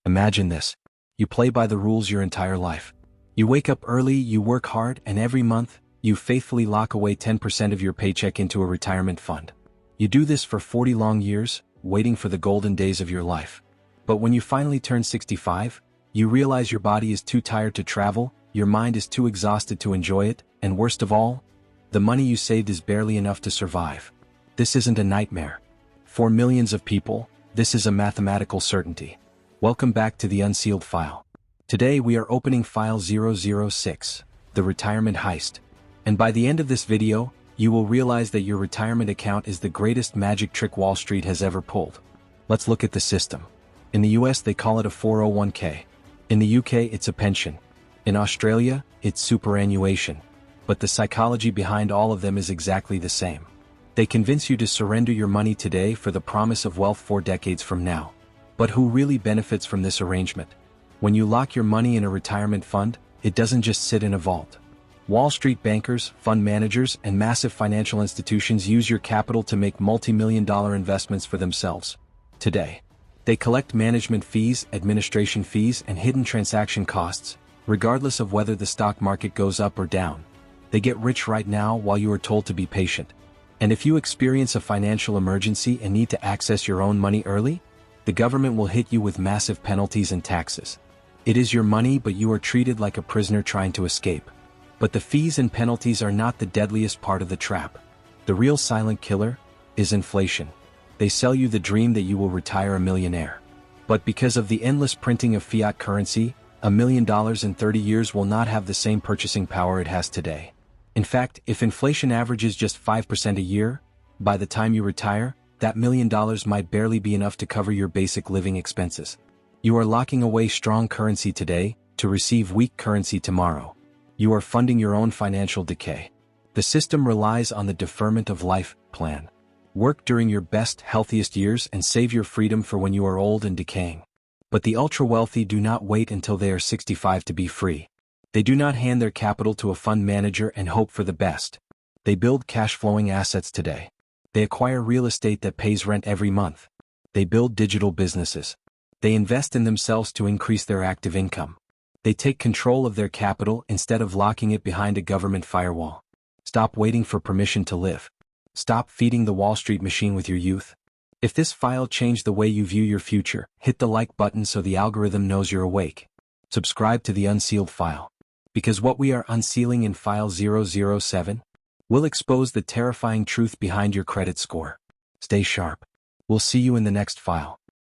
Imagine this. You play by the rules your entire life. You wake up early, you work hard, and every month, you faithfully lock away 10% of your paycheck into a retirement fund. You do this for 40 long years, waiting for the golden days of your life. But when you finally turn 65, you realize your body is too tired to travel, your mind is too exhausted to enjoy it, and worst of all, the money you saved is barely enough to survive. This isn't a nightmare. For millions of people, this is a mathematical certainty. Welcome back to the Unsealed File. Today we are opening File 006, the Retirement Heist. And by the end of this video, you will realize that your retirement account is the greatest magic trick Wall Street has ever pulled. Let's look at the system. In the US they call it a 401k. In the UK it's a pension. In Australia, it's superannuation. But the psychology behind all of them is exactly the same. They convince you to surrender your money today for the promise of wealth 4 decades from now. But who really benefits from this arrangement? When you lock your money in a retirement fund, it doesn't just sit in a vault. Wall Street bankers, fund managers, and massive financial institutions use your capital to make multi-million-dollar investments for themselves. Today, they collect management fees, administration fees, and hidden transaction costs, regardless of whether the stock market goes up or down. They get rich right now while you are told to be patient. And if you experience a financial emergency and need to access your own money early, the government will hit you with massive penalties and taxes. It is your money, but you are treated like a prisoner trying to escape. But the fees and penalties are not the deadliest part of the trap. The real silent killer is inflation. They sell you the dream that you will retire a millionaire. But because of the endless printing of fiat currency, $1 million in 30 years will not have the same purchasing power it has today. In fact, if inflation averages just 5% a year, by the time you retire, that $1 million might barely be enough to cover your basic living expenses. You are locking away strong currency today to receive weak currency tomorrow. You are funding your own financial decay. The system relies on the Deferment of Life plan. Work during your best, healthiest years and save your freedom for when you are old and decaying. But the ultra-wealthy do not wait until they are 65 to be free. They do not hand their capital to a fund manager and hope for the best. They build cash-flowing assets today. They acquire real estate that pays rent every month. They build digital businesses. They invest in themselves to increase their active income. They take control of their capital instead of locking it behind a government firewall. Stop waiting for permission to live. Stop feeding the Wall Street machine with your youth. If this file changed the way you view your future, hit the like button so the algorithm knows you're awake. Subscribe to the Unsealed File. Because what we are unsealing in File 007 will expose the terrifying truth behind your credit score. Stay sharp. We'll see you in the next file.